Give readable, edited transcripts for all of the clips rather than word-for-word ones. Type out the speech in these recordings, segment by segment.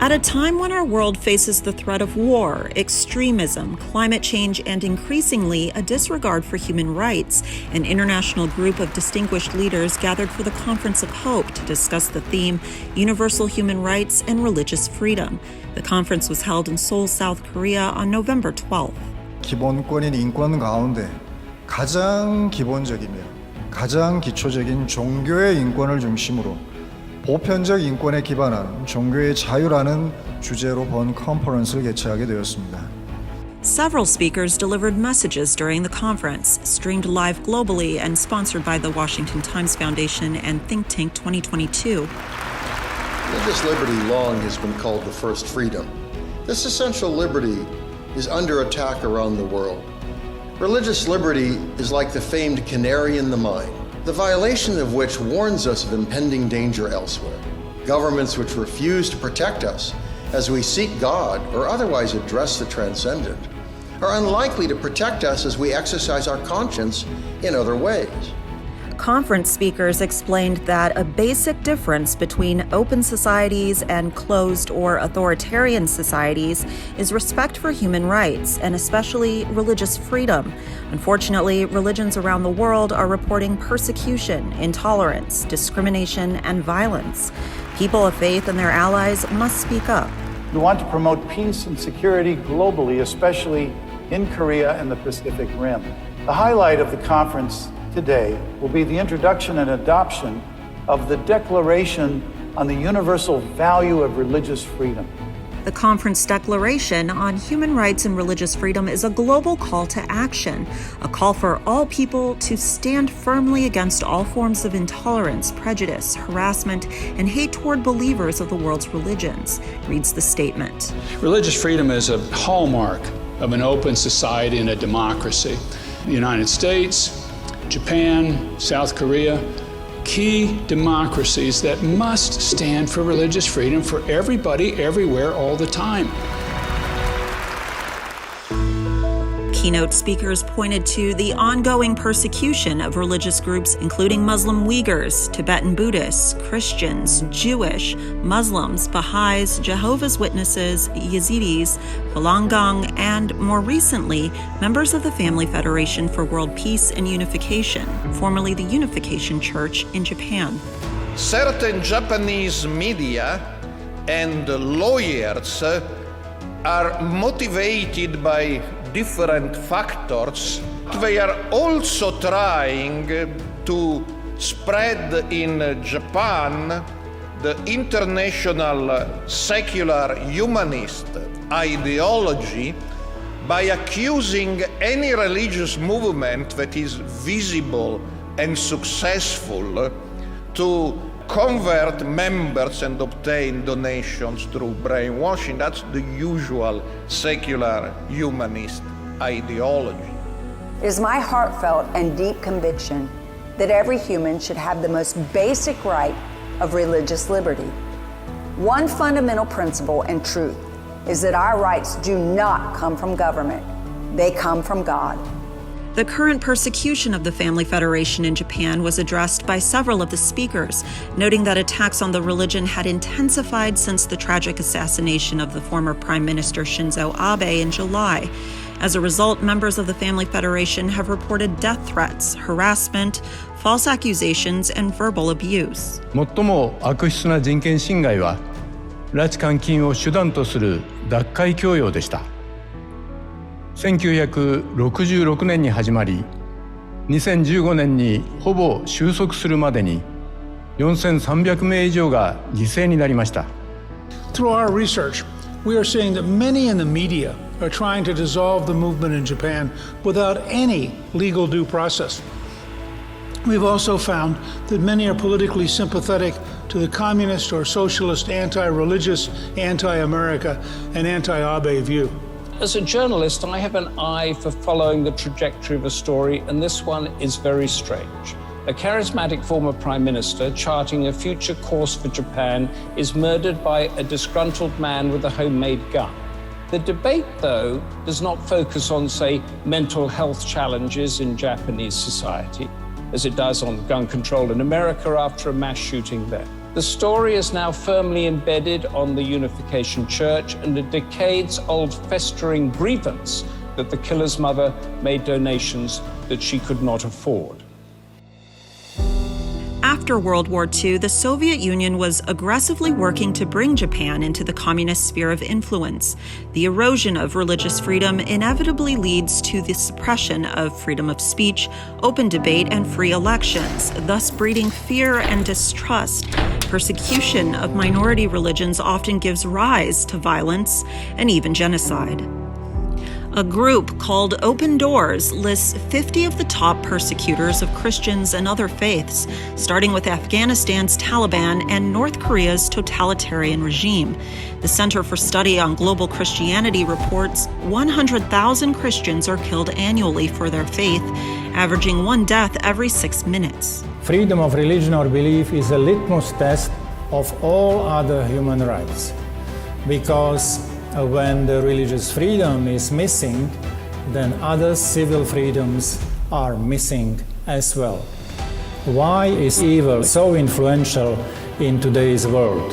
At a time when our world faces the threat of war, extremism, climate change, and increasingly a disregard for human rights, an international group of distinguished leaders gathered for the Conference of Hope to discuss the theme Universal Human Rights and Religious Freedom. The conference was held in Seoul, South Korea on November 12th. 기본권인 인권 가운데 가장 기본적이며 가장 기초적인 종교의 인권을 중심으로 보편적 인권에 기반한 종교의 자유라는 주제로 본 컨퍼런스를 개최하게 되었습니다. Several speakers delivered messages during the conference, streamed live globally and sponsored by the Washington Times Foundation and Think Tank 2022. Religious liberty long has been called the first freedom. This essential liberty is under attack around the world. Religious liberty is like the famed canary in the mine, the violation of which warns us of impending danger elsewhere. Governments which refuse to protect us as we seek God or otherwise address the transcendent are unlikely to protect us as we exercise our conscience in other ways. Conference speakers explained that a basic difference between open societies and closed or authoritarian societies is respect for human rights, and especially religious freedom. Unfortunately, religions around the world are reporting persecution, intolerance, discrimination, and violence. People of faith and their allies must speak up. We want to promote peace and security globally, especially in Korea and the Pacific Rim. The highlight of the conference today will be the introduction and adoption of the Declaration on the Universal Value of Religious Freedom. The conference declaration on human rights and religious freedom is a global call to action, a call for all people to stand firmly against all forms of intolerance, prejudice, harassment, and hate toward believers of the world's religions, reads the statement. Religious freedom is a hallmark of an open society and a democracy. The United States, Japan, South Korea, key democracies that must stand for religious freedom for everybody, everywhere, all the time. Keynote speakers pointed to the ongoing persecution of religious groups including Muslim Uyghurs, Tibetan Buddhists, Christians, Jewish, Muslims, Baha'is, Jehovah's Witnesses, Yazidis, Falun Gong, and more recently, members of the Family Federation for World Peace and Unification, formerly the Unification Church in Japan. Certain Japanese media and lawyers are motivated by different factors. They are also trying to spread in Japan the international secular humanist ideology by accusing any religious movement that is visible and successful to convert members and obtain donations through brainwashing. That's the usual secular humanist ideology. It is my heartfelt and deep conviction that every human should have the most basic right of religious liberty. One fundamental principle and truth is that our rights do not come from government. They come from God. The current persecution of the Family Federation in Japan was addressed by several of the speakers, noting that attacks on the religion had intensified since the tragic assassination of the former Prime Minister Shinzo Abe in July. As a result, members of the Family Federation have reported death threats, harassment, false accusations, and verbal abuse. 最も悪質な人権侵害は、拉致監禁を手段とする脱会強要でした。1966年に始まり、2015年にほぼ収束するまでに4300名以上が犠牲になりました。Through our research, we are seeing that many in the media are trying to dissolve the movement in Japan without any legal due process. We've also found that many are politically sympathetic to the communist or socialist, anti-religious, anti-America, and anti-Abe view. As a journalist, I have an eye for following the trajectory of a story, and this one is very strange. A charismatic former prime minister charting a future course for Japan is murdered by a disgruntled man with a homemade gun. The debate, though, does not focus on, say, mental health challenges in Japanese society, as it does on gun control in America after a mass shooting there. The story is now firmly embedded on the Unification Church and a decades-old festering grievance that the killer's mother made donations that she could not afford. After World War II, the Soviet Union was aggressively working to bring Japan into the communist sphere of influence. The erosion of religious freedom inevitably leads to the suppression of freedom of speech, open debate, and free elections, thus breeding fear and distrust. Persecution of minority religions often gives rise to violence and even genocide. A group called Open Doors lists 50 of the top persecutors of Christians and other faiths, starting with Afghanistan's Taliban and North Korea's totalitarian regime. The Center for Study on Global Christianity reports 100,000 Christians are killed annually for their faith, averaging one death every 6 minutes. Freedom of religion or belief is a litmus test of all other human rights, because when the religious freedom is missing, then other civil freedoms are missing as well. Why is evil so influential in today's world?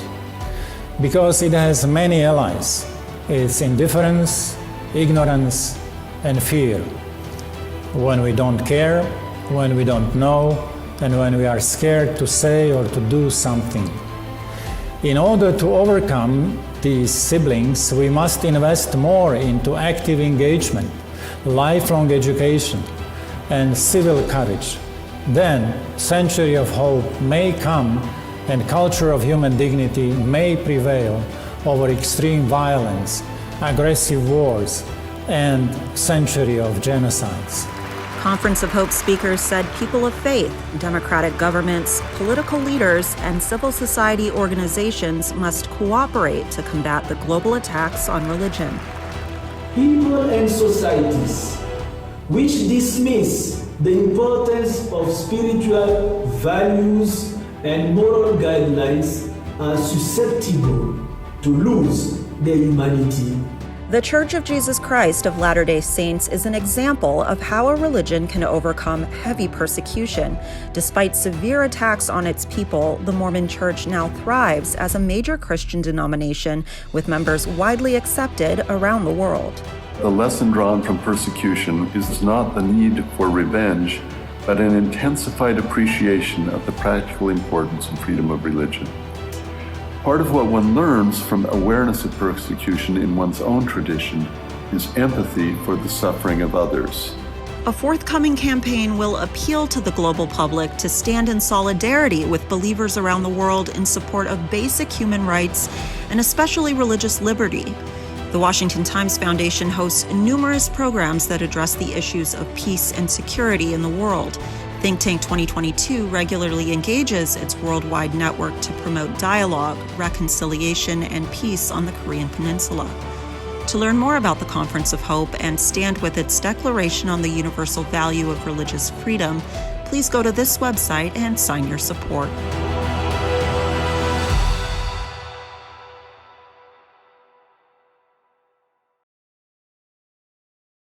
Because it has many allies. It's indifference, ignorance, and fear. When we don't care, when we don't know, and when we are scared to say or to do something. In order to overcome these siblings, we must invest more into active engagement, lifelong education, and civil courage. Then, century of hope may come and culture of human dignity may prevail over extreme violence, aggressive wars, and century of genocides. Conference of Hope speakers said people of faith, democratic governments, political leaders, and civil society organizations must cooperate to combat the global attacks on religion. People and societies which dismiss the importance of spiritual values and moral guidelines are susceptible to lose their humanity. The Church of Jesus Christ of Latter-day Saints is an example of how a religion can overcome heavy persecution. Despite severe attacks on its people, the Mormon Church now thrives as a major Christian denomination with members widely accepted around the world. The lesson drawn from persecution is not the need for revenge, but an intensified appreciation of the practical importance and freedom of religion. Part of what one learns from awareness of persecution in one's own tradition is empathy for the suffering of others. A forthcoming campaign will appeal to the global public to stand in solidarity with believers around the world in support of basic human rights and especially religious liberty. The Washington Times Foundation hosts numerous programs that address the issues of peace and security in the world. Think Tank 2022 regularly engages its worldwide network to promote dialogue, reconciliation, and peace on the Korean Peninsula. To learn more about the Conference of Hope and stand with its declaration on the universal value of religious freedom, please go to this website and sign your support.